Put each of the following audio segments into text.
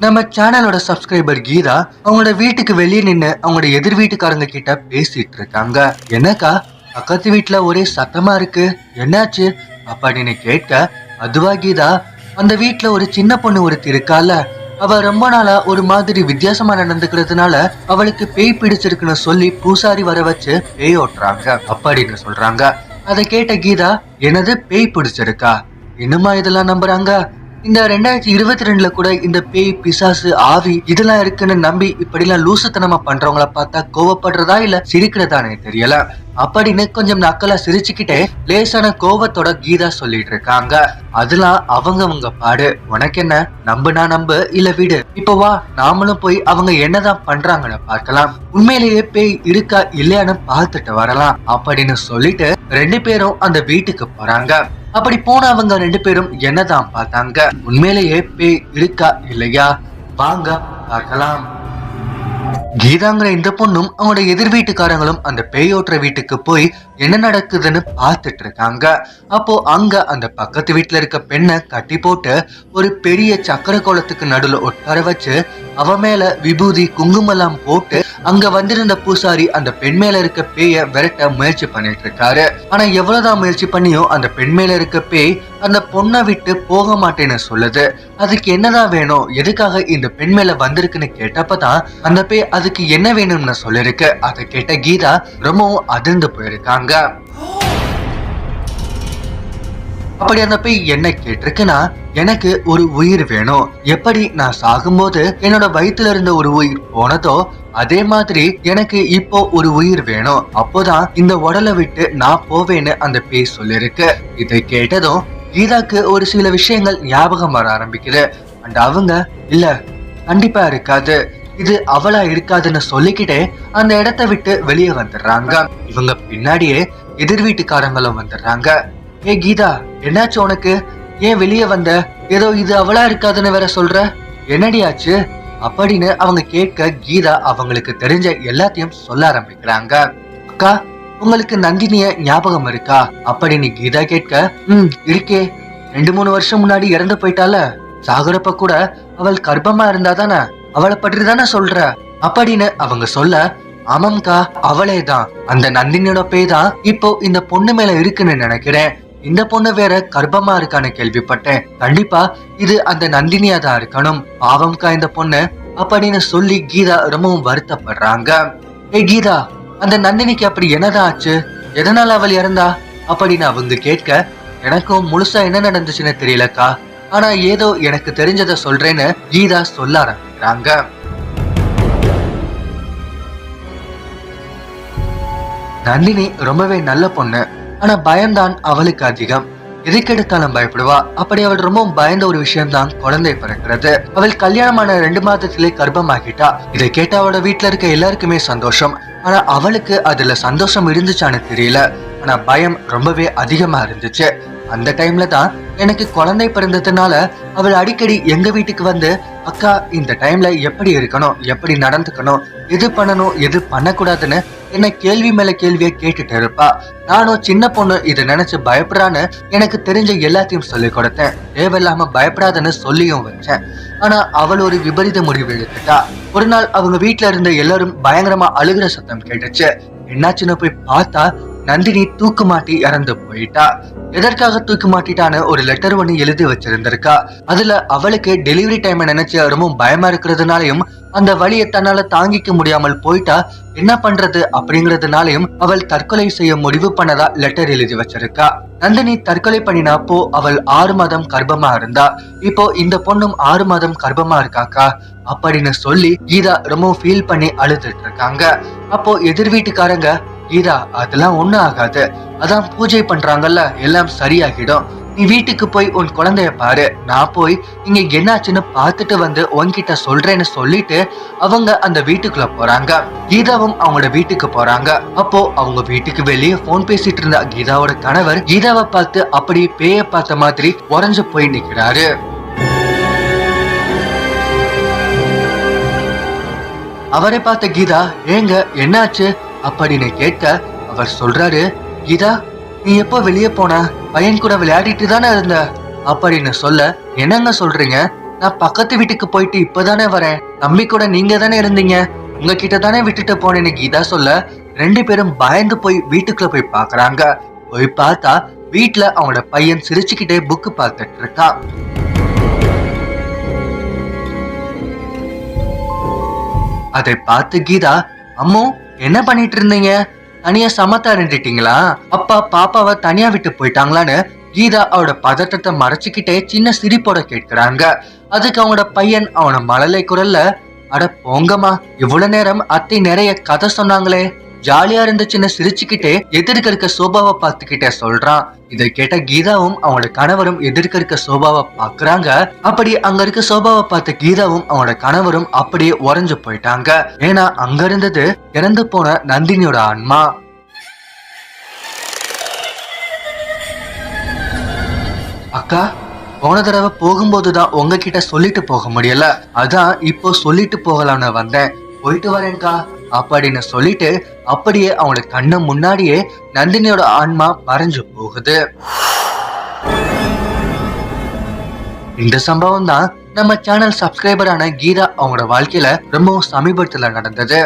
நம்ம சேனலோட சப்ஸ்கிரைபர் கீதா அவங்களோட வீட்டுக்கு வெளியே நின்று அவங்களோட எதிர் வீட்டுக்காரங்க கிட்ட பேசிட்டு இருக்காங்க. என்னக்கா பக்கத்து வீட்டுல ஒரே சத்தமா இருக்கு, என்னாச்சு அப்படின்னு கேட்க, அதுவா கீதா, அந்த வீட்டுல ஒரு சின்ன பொண்ணு ஒருத்தி இருக்கால, அவ ரொம்ப நாளா ஒரு மாதிரி வித்தியாசமா நடந்துக்கிறதுனால அவளுக்கு பேய் பிடிச்சிருக்குன்னு சொல்லி பூசாரி வர வச்சு பேய் ஓட்டுறாங்க அப்படின்னு சொல்றாங்க. அதை கேட்ட கீதா, எனது பேய் பிடிச்சிருக்கா, இன்னுமா இதெல்லாம் நம்புறாங்க? இந்த 2022 கூட இந்த பேய் பிசாசு ஆவி இதெல்லாம் இருக்குன்னு நம்பி இப்படிலாம் லூசுத்தனமா பண்றவங்கள பார்த்தா கோவப்படுறதா இல்ல சிரிக்கிறதானே தெரியல அப்படின்னு கொஞ்சம் நக்கலா சிரிச்சுக்கிட்டே லேசான கோவத்தோட கீதா சொல்லிட்டு இருக்காங்க. அதெல்லாம் அவங்க பாடு, உனக்கு என்ன, நம்புனா நம்பு இல்ல விடு. இப்ப வா, நாமளும் போய் அவங்க என்னதான் பண்றாங்கன்னு பார்க்கலாம், உண்மையிலேயே பேய் இருக்கா இல்லையான்னு பார்த்துட்டு வரலாம் அப்படின்னு சொல்லிட்டு 2 பேரும் அந்த வீட்டுக்கு போறாங்க. அப்படி போன அவங்க 2 பேரும் என்னதான் பார்த்தாங்க, உண்மையிலேயே பேய் இருக்கா இல்லையா, வாங்க பார்க்கலாம். கீதாங்கிற இந்த பொண்ணும் அவங்களோட எதிர் வீட்டுக்காரங்களும் அந்த பேயோட்டுற வீட்டுக்கு போய் என்ன நடக்குதுன்னு பார்த்துட்டு இருக்காங்க. அப்போ அங்க அந்த பக்கத்து வீட்டுல இருக்க பெண்ணை கட்டி போட்டு ஒரு பெரிய சக்கர கோலத்துக்கு நடுவுல உட்கார வச்சு அவ மேல விபூதி குங்குமம் போட்டு அங்க வந்திருந்த பூசாரி அந்த பெண் மேல இருக்க பேய விரட்ட முயற்சி பண்ணிட்டு இருக்காரு. ஆனா எவ்வளவுதான் முயற்சி பண்ணியும் அந்த பெண் மேல இருக்க பேய் அந்த பொண்ணை விட்டு போக மாட்டேன்னு சொல்லுது. அதுக்கு என்னதான் வேணும், எதுக்காக இந்த பெண் மேல வந்திருக்குன்னு கேட்டப்பதான் அந்த பேய் அதுக்கு என்ன வேணும்னு சொல்லிருக்கு. அதை கேட்ட கீதா ரொம்பவும் அதிர்ந்து போயிருக்காங்க. அப்படி அந்த பேய் என்ன கேட்டிருக்குன்னா, எனக்கு ஒரு உயிர் வேணும், எப்படி நான் சாகும்போது என்னோட வயிற்றுல இருந்த ஒரு உயிர் போனதோ அதே மாதிரி எனக்கு இப்போ ஒரு உயிர் வேணும், அப்போதான் இந்த உடலை விட்டு நான் போவேன்னு அந்த பேய் சொல்லிருக்கு. இதை கேட்டதும் கீதாக்கு ஒரு சில விஷயங்கள் ஞாபகம் வர ஆரம்பிக்குது. அண்ட் அவங்க, இல்ல கண்டிப்பா இருக்காது, இது அவளா இருக்காதுன்னு சொல்லிக்கிட்டே அந்த இடத்த விட்டு வெளியே வந்துடுறாங்க. இவங்க பின்னாடியே எதிர் வீட்டுக்காரங்களும் வந்துடுறாங்க. ஏ கீதா, என்னாச்சு உனக்கு, ஏன் வெளியே வந்த, ஏதோ இது அவளா இருக்காதுன்னு வேற சொல்ற, என்னடியாச்சு அப்படின்னு அவங்க கேட்க கீதா அவங்களுக்கு தெரிஞ்ச எல்லாத்தையும் சொல்ல ஆரம்பிக்கிறாங்க. அக்கா, உங்களுக்கு நந்தினிய ஞாபகம் இருக்கா அப்படின்னு கீதா கேட்க, இருக்கே, 2-3 வருஷம் முன்னாடி இறந்து போயிட்டால, சாகுறப்ப கூட அவள் கர்ப்பமா இருந்தாதானே, அவளை பற்றி தானே சொல்ற அப்படின்னு அவங்க சொல்ல, ஆமாம்கா, அவளே தான், அந்த நந்தினியோட பேய் தான் இப்போ இந்த பொண்ணு மேல இருக்குன்னு நினைக்கிறேன், இந்த பொண்ணு வேற கர்ப்பமா இருக்கான்னு கேள்விப்பட்டேன், கண்டிப்பா இது அந்த நந்தினியா தான் இருக்கணும், பாவம்கா இந்த பொண்ணு அப்படின்னு சொல்லி கீதா ரொம்பவும் வருத்தப்படுறாங்க. ஏ கீதா, அந்த நந்தினிக்கு அப்படி என்னதான் ஆச்சு, எதனால அவள் இறந்தா அப்படின்னு அவங்க கேட்க, எனக்கும் முழுசா என்ன நடந்துச்சுன்னு தெரியலக்கா, ஆனா ஏதோ எனக்கு தெரிஞ்சதை சொல்றேன்னு கீதா சொல்ல ஆரம்பிக்கிறாங்க. நந்தினி ரொம்பவே நல்ல பொண்ணு, ஆனா பயம்தான் அவளுக்கு அதிகம், எதுக்கெடுத்தாலும் பயப்படுவா. அப்படி அவள் ரொம்பவும் பயந்த ஒரு விஷயம் தான் குழந்தை பிறக்கிறது. அவள் கல்யாணமான 2 மாதத்திலே கர்ப்பமாகிட்டா. இதை கேட்ட அவளோட வீட்டுல இருக்க எல்லாருக்குமே சந்தோஷம். ஆனா அவளுக்கு அதுல சந்தோஷம் இருந்துச்சான்னு தெரியல, ஆனா பயம் ரொம்பவே அதிகமா இருந்துச்சு. அந்த டைம்ல தான் எனக்கு குழந்தை பிறந்ததுனால அவள் அடிக்கடி எங்க வீட்டுக்கு வந்து, அக்கா இந்த டைம்ல எப்படி இருக்கணும், எப்படி நடந்துக்கணும், எது பண்ணணும் எது பண்ணக்கூடாதுன்னு என்ன கேள்வி மேல கேள்வியை கேட்டுட்டு இருப்பா. நானும் சின்ன பொண்ணு இதை நினைச்சு பயப்படான்னு எனக்கு தெரிஞ்ச எல்லாத்தையும் சொல்லி கொடுத்தேன், தேவையில்லாம பயப்படாதுன்னு சொல்லியும் வச்சேன். ஆனா அவள் ஒரு விபரீத முடிவு எடுத்துட்டா. ஒரு நாள் அவங்க வீட்டுல இருந்த எல்லாரும் பயங்கரமா அழுகிற சத்தம் கேட்டுச்சு. என்னாச்சுன்னு போய் பார்த்தா நந்தினி தூக்கு மாட்டி இறந்து போயிட்டா. எதற்காக தூக்கு மாட்டிட்டான்னு ஒரு லெட்டர் ஒண்ணு எழுதி வச்சிருந்திருக்கா. அதுல அவளுக்கு டெலிவரி டைம் நினைச்சு ரொம்ப பயமா இருக்கிறதுனாலையும் அந்த வலியை தன்னால தாங்கிக்க முடியாமல் போயிட்டா, என்ன பண்றது அப்படிங்கறதுனாலையும் அவள் தற்கொலை செய்ய முடிவு பண்ணதா லெட்டர் எழுதி வச்சிருக்கா. நந்தினி தற்கொலை பண்ணினப்போ அவள் 6 மாதம் கர்ப்பமா இருந்தா. இப்போ இந்த பொண்ணும் 6 மாதம் கர்ப்பமா இருக்காக்கா அப்படின்னு சொல்லி கீதா ரொம்ப ஃபீல் பண்ணி அழுதுட்டு இருக்காங்க. அப்போ எதிர் வீட்டுக்காரங்க, கீதா அதெல்லாம் ஒண்ணும் ஆகாது, அதான் பூஜை பண்றாங்கல்ல, எல்லாம் சரியாகிடும், நீ வீட்டுக்கு போய் உன் குழந்தைய பாரு, நான் போய் இங்க என்னாச்சுன்னு பார்த்துட்டு வந்து உன்கிட்ட சொல்றேன்னு சொல்லிட்டு அவங்க அந்த வீட்டுக்குள்ள போறாங்க. கீதாவும் அவங்களோட வீட்டுக்கு போறாங்க. அப்போ அவங்க வீட்டுக்கு வெளியே போன் பேசிட்டு இருந்த கீதாவோட கணவர் கீதாவை பார்த்து அப்படியே பேய பார்த்த மாதிரி உறைஞ்சு போய் நிக்கிறாரு. அவரை பார்த்த கீதா, ஏங்க என்னாச்சு அப்படின்னு கேட்க, அவர் சொல்றாரு, கீதா நீ எப்போ வெளியே போன, பையன் கூட விளையாடிட்டு தானே இருந்த அப்படின்னு சொல்ல, என்னங்க சொல்றீங்க, நான் பக்கத்து வீட்டுக்கு போயிட்டு இப்பதானே வரேன். தம்பி கூட நீங்க தானே இருந்தீங்க, உங்ககிட்ட தானே விட்டுட்டு போனேன்னு கீதா சொல்ல 2 பேரும் பயந்து போய் வீட்டுக்குள்ள போய் பாக்குறாங்க. போய் பார்த்தா வீட்டுல அவனோட பையன் சிரிச்சுக்கிட்டே புக்கு பார்த்துட்டு இருக்கான். அதை பார்த்து கீதா, அம்மு என்ன பண்ணிட்டு இருந்தீங்க, தனியா சமத்தா இருந்துட்டீங்களா, அப்பா பாப்பாவை தனியா விட்டு போயிட்டாங்களான்னு கீதா அவளோட பதட்டத்தை மறைச்சுக்கிட்டே சின்ன சிரிப்போட கேட்கிறாங்க. அதுக்கு அவனோட பையன் அவன மழலை குரல்ல, அட போங்கம்மா, இவ்வளவு நேரம் அத்தை நிறைய கதை சொன்னாங்களே, ஜாலியா இருந்துச்சுன்னு சிரிச்சுக்கிட்டே எதிர்க்க இருக்க சோபாவை பார்த்துக்கிட்டே சொல்றான். இதை கேட்ட கீதாவும் அவனோட கணவரும் எதிர்க்க இருக்க சோபாவை பாக்குறாங்க. அப்படி அங்க இருக்க சோபாவை பார்த்த கீதாவும் அவனோட கணவரும் அப்படியே உறைஞ்சு போயிட்டாங்க. ஏன்னா அங்க இருந்தது இறந்து போன நந்தினியோட ஆன்மா. அக்கா, போன தடவை போகும்போதுதான் உங்ககிட்ட சொல்லிட்டு போக முடியல, அதான் இப்போ சொல்லிட்டு போகலாம்னு வந்தேன், போயிட்டு வரேன்க்கா அப்படின்னு சொல்லிட்டு அப்படியே அவனோட கண்ணு முன்னாடியே நந்தினியோட ஆன்மா மறைஞ்சு போகுது. இந்த சம்பவம் தான் நம்ம சேனல் சப்ஸ்கிரைபரான கீதா அவங்களோட வாழ்க்கையில ரொம்பவும் சமீபத்துல நடந்தது.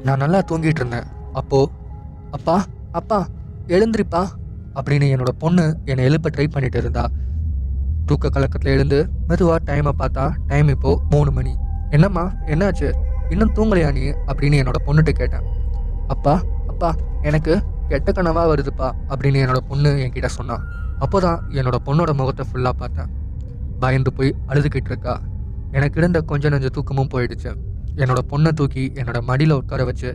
நான் நல்லா தூங்கிட்டு இருந்தேன். அப்போ அப்பா அப்பா எழுந்திரிப்பா அப்படின்னு என்னோட பொண்ணு என்னை எழுப்ப ட்ரை பண்ணிட்டு இருந்தா. தூக்க கலக்கத்தில் எழுந்து மெதுவாக டைமை பார்த்தா டைம் இப்போ 3 மணி. என்னம்மா என்னாச்சு, இன்னும் தூங்கலையா நீ அப்படின்னு என்னோட பொண்ணுகிட்ட கேட்டேன். அப்பா அப்பா எனக்கு கெட்ட கனவா வருதுப்பா அப்படின்னு என்னோட பொண்ணு என்கிட்ட சொன்னான். அப்போதான் என்னோட பொண்ணோட முகத்தை ஃபுல்லாக பார்த்தேன். பயந்து போய் அழுதுகிட்டு இருக்கா. எனக்கு இருந்த கொஞ்சம் நெஞ்ச தூக்கமும் போயிடுச்சு. என்னோட பொண்ணை தூக்கி என்னோட மடியில் உட்கார வச்சு,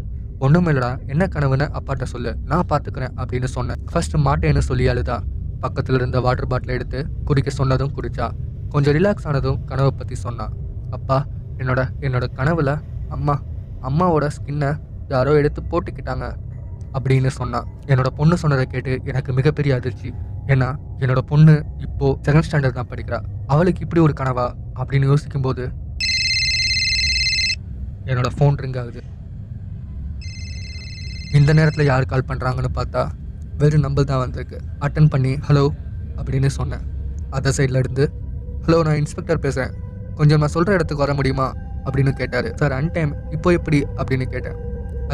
ஒன்றும் இல்லடா, என்ன கனவுன்னு அப்பாட்ட சொல்லு, நான் பார்த்துக்கிறேன் அப்படின்னு சொன்னேன். ஃபர்ஸ்ட் மாட்டேன்னு சொல்லி அழுதா. பக்கத்தில் இருந்த வாட்டர் பாட்டில் எடுத்து குடிக்க சொன்னதும் குடிச்சா. கொஞ்சம் ரிலாக்ஸ் ஆனதும் கனவை பற்றி சொன்னான். அப்பா என்னோட கனவுல அம்மாவோட ஸ்கின்னை யாரோ எடுத்து போட்டுக்கிட்டாங்க அப்படின்னு சொன்னான். என்னோட பொண்ணு சொன்னதை கேட்டு எனக்கு மிகப்பெரிய அதிர்ச்சி. ஏன்னா என்னோட பொண்ணு இப்போ 2nd ஸ்டாண்டர்ட் தான் படிக்கிறா. அவளுக்கு இப்படி ஒரு கனவா அப்படின்னு யோசிக்கும் போது என்னோட ஃபோன் ரிங் ஆகுது. இந்த நேரத்தில் யார் கால் பண்ணுறாங்கன்னு பார்த்தா வெறும் நம்பர் தான் வந்திருக்கு. அட்டன் பண்ணி ஹலோ அப்படின்னு சொன்னேன். அதர் சைடில் இருந்து, ஹலோ நான் இன்ஸ்பெக்டர் பேசுகிறேன், கொஞ்சம் நான் சொல்கிற இடத்துக்கு வர முடியுமா அப்படின்னு கேட்டார். சார் அன்டைம், இப்போ எப்படி அப்படின்னு கேட்டேன்.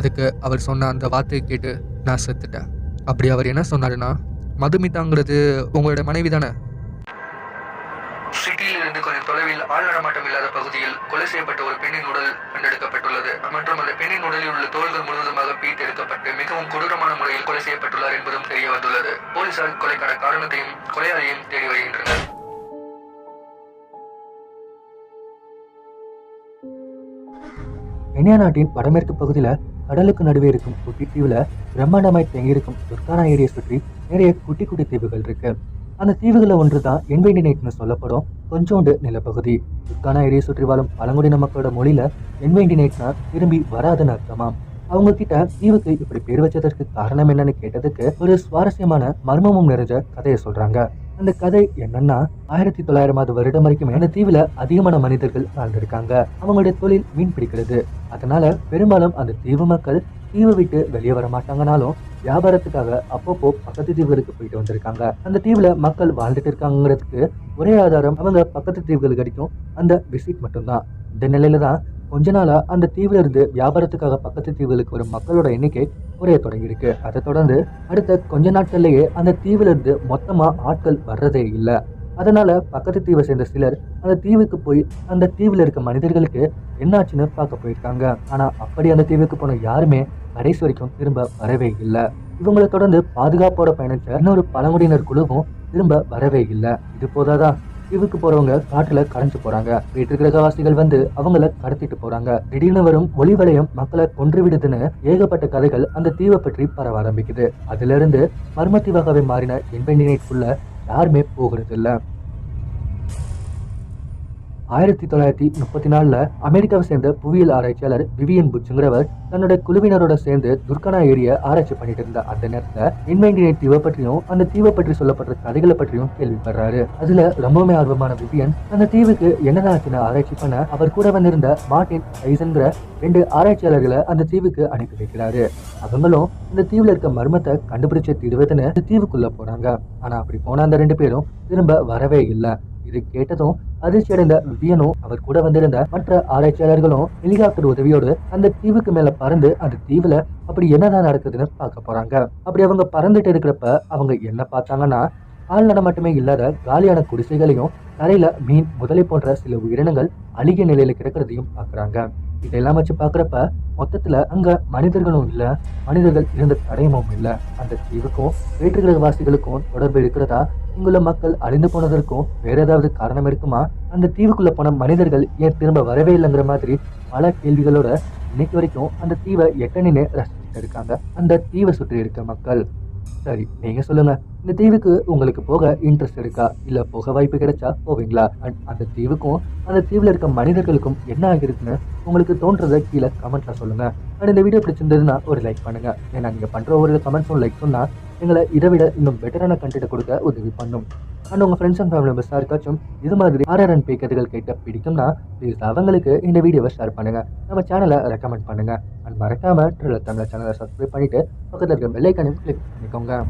அதுக்கு அவர் சொன்ன அந்த வார்த்தையை கேட்டு நான் செத்துட்டேன். அப்படி அவர் என்ன சொன்னாருன்னா, மதுமிதாங்கிறது உங்களோட மனைவி தானே? சிட்டியிலிருந்து கொஞ்சம் தொலைவில் ஆள் நடமாட்டம் இல்லாத பகுதியில் கொலை செய்யப்பட்ட ஒரு பெண்ணின் உடல் கண்டெடுக்கப்பட்டுள்ளது மற்றும் அந்த பெண்ணின் உடலில் உள்ள தோள்கள் முழுவதுமாக பீட்டெடுக்கப்பட்டு மிகவும் கொடூரமான முறையில் கொலை செய்யப்பட்டுள்ளார் என்பதும் தெரிய வந்துள்ளது. போலீசார் கொலைக்கான காரணத்தையும் கொலையாளியையும் தேடி வருகின்றனர். இந்தியா நாட்டின் வடமேற்கு பகுதியில கடலுக்கு நடுவே இருக்கும் குட்டி தீவுல பிரம்மாண்டமாய் தங்கியிருக்கும் துர்கானா ஏரியை சுற்றி நிறைய குட்டி குட்டி தீவுகள் இருக்கு. அந்த தீவுகளை ஒன்றுதான் என்வேண்டினேட்னு சொல்லப்படும் கொஞ்சோண்டு நிலப்பகுதி. துர்கானா ஏரியை சுற்றி வாழும் பழங்குடியின மக்களோட மொழியில என்வேண்டினேட்னா திரும்பி வராதுன்னு அர்த்தமாம். அவங்க கிட்ட தீவுக்கு இப்படி பேர் வச்சதற்கு காரணம் என்னன்னு கேட்டதுக்கு ஒரு சுவாரஸ்யமான மர்மமும் நிறைஞ்ச கதையை சொல்றாங்க. அந்த கதை என்னன்னா, 1900 வருடம் வரைக்குமே அந்த தீவுல அதிகமான மனிதர்கள் வாழ்ந்திருக்காங்க. அவங்களுடைய தொழில் மீன் பிடிக்கிறது. அதனால பெரும்பாலும் அந்த தீவு மக்கள் தீவை விட்டு வெளியே வர மாட்டாங்கனாலும் வியாபாரத்துக்காக அப்பப்போ பக்கத்து தீவுகளுக்கு போயிட்டு வந்திருக்காங்க. அந்த தீவுல மக்கள் வாழ்ந்துட்டு இருக்காங்கிறதுக்கு ஒரே ஆதாரம் அவங்க பக்கத்து தீவுகளுக்கு அடிக்கும் அந்த விசிட் மட்டும்தான். இந்த நிலையில தான் கொஞ்ச நாளா அந்த தீவுல இருந்து வியாபாரத்துக்காக பக்கத்து தீவுகளுக்கு வரும் மக்களோட எண்ணிக்கை குறைய தொடங்கியிருக்கு. அதை தொடர்ந்து அடுத்த கொஞ்ச நாட்கள்லயே அந்த தீவுல இருந்து மொத்தமா ஆட்கள் வர்றதே இல்லை. அதனால பக்கத்து தீவை சேர்ந்த சிலர் அந்த தீவுக்கு போய் அந்த தீவுல இருக்க மனிதர்களுக்கு என்னாச்சுன்னு பார்க்க போயிருக்காங்க. ஆனா அப்படி அந்த தீவுக்கு போன யாருமே கடைசி வரைக்கும் திரும்ப வரவே இல்லை. இவங்களை தொடர்ந்து பாதுகாப்போட பயணிச்ச இன்னொரு பழங்குடியினர் குழுவும் திரும்ப வரவே இல்லை. இது போதாதான், தீவுக்கு போறவங்க காட்டுல கரைஞ்சு போறாங்க. வீட்டு கிரகவாசிகள் வந்து அவங்கள கடத்திட்டு போறாங்க. திடீர்னு வரும் ஒளி வளையம் மக்களை கொன்று விடுதுன்னு ஏகப்பட்ட கதைகள் அந்த தீவை பற்றி பரவ ஆரம்பிக்குது. அதுல இருந்து மர்ம தீவாகவே மாறின என்வெண்டினேட்குள்ள யாருமே போகிறது இல்ல. 1934 அமெரிக்காவை சேர்ந்த புவியியல் ஆராய்ச்சியாளர் விவியன் புட்சுங்கிறவர் தன்னோட குழுவினரோட சேர்ந்து துர்கானா ஏரியா ஆராய்ச்சி பண்ணிட்டு இருந்த அந்த நேரத்துல இன்வென்டினேட் தீவை பற்றியும் அந்த தீவை பற்றி சொல்லப்படுற கதைகளை பற்றியும் கேள்விப்படுறாரு. அதுல ரொம்பவுமே ஆர்வமான விவியன் அந்த தீவுக்கு என்னதான் ஆச்சுன்னு ஆராய்ச்சி பண்ண அவர் கூட வந்திருந்த மார்டின் ஐசன்கிற 2 ஆராய்ச்சியாளர்களை அந்த தீவுக்கு அனுப்பி வைக்கிறாரு. அவங்களும் இந்த தீவுல இருக்க மர்மத்தை கண்டுபிடிச்சு தீர்வதுன்னு இந்த தீவுக்குள்ள போறாங்க. ஆனா அப்படி போன அந்த 2 பேரும் திரும்ப வரவே இல்லை. இது கேட்டதும் அதிர்ச்சி அடைந்த விவியனும் அவர் கூட வந்திருந்த மற்ற ஆராய்ச்சியாளர்களும் ஹெலிகாப்டர் உதவியோடு அந்த தீவுக்கு மேல பறந்து அந்த தீவுல அப்படி என்னதான் நடக்குதுன்னு பார்க்க போறாங்க. அப்படி அவங்க பறந்துட்டு இருக்கிறப்ப அவங்க என்ன பார்த்தாங்கன்னா, ஆள் நடமாட்டமே இல்லாத காலியான குடிசைகளையும் தரையில மீன் முதலை போன்ற சில உயிரினங்கள் அழுகிய நிலையில கிடக்கிறதையும் பாக்குறாங்க. இதெல்லாம் வச்சு பாக்குறப்ப மொத்தத்துல அங்க மனிதர்களும் இல்ல, மனிதர்கள் இருந்த தடயமும் இல்ல. அந்த தீவுக்கும் வேற்றுக்கிரக வாசிகளுக்கும் தொடர்பு இருக்கிறதா, இங்குள்ள மக்கள் அழிந்து போனதற்கும் வேற ஏதாவது காரணம் இருக்குமா, அந்த தீவுக்குள்ள போன மனிதர்கள் ஏன் திரும்ப வரவே இல்லைங்கிற மாதிரி பல கேள்விகளோட இன்னைக்கு வரைக்கும் அந்த தீவை எட்டனின்னு ரசிச்சுட்டு இருக்காங்க அந்த தீவை சுற்றி இருக்க மக்கள். சரி, நீங்க சொல்லுங்க, இந்த தீவுக்கு உங்களுக்கு போக இன்ட்ரெஸ்ட் இருக்கா, இல்ல போக வாய்ப்பு கிடைச்சா போவீங்களா? அண்ட் அந்த தீவுக்கும் அந்த தீவுல இருக்க மனிதர்களுக்கும் என்ன ஆகிருக்குன்னு உங்களுக்கு தோன்றதை கீழே கமெண்ட்ல சொல்லுங்க. அண்ட் இந்த வீடியோ பிடிச்சிருந்ததுன்னா ஒரு லைக் பண்ணுங்க. ஏன்னா நீங்க பண்ற ஒரு கமெண்ட்ஸும் லைக் சொன்னா எங்களை இதை விட இன்னும் பெட்டரான கண்டென்ட் கொடுக்க உதவி பண்ணும். அண்ட் உங்க ஃப்ரெண்ட்ஸ் அண்ட் ஃபேமிலி மெம்பர்ஸா இருக்காச்சும் இது மாதிரி RRN பேய் கதைகள் கேட்க பிடிக்கும்னா ப்ளீஸ் அவங்களுக்கு இந்த வீடியோவை ஷேர் பண்ணுங்க, நம்ம சேனலை ரெக்கமெண்ட் பண்ணுங்க. அண்ட் மறக்காம ட்ரில்லர் தமிழ் சேனலை சப்ஸ்கிரைப் பண்ணிட்டு பக்கத்தில் இருக்க பெல் ஐக்கானையும் கிளிக் பண்ணிக்கோங்க.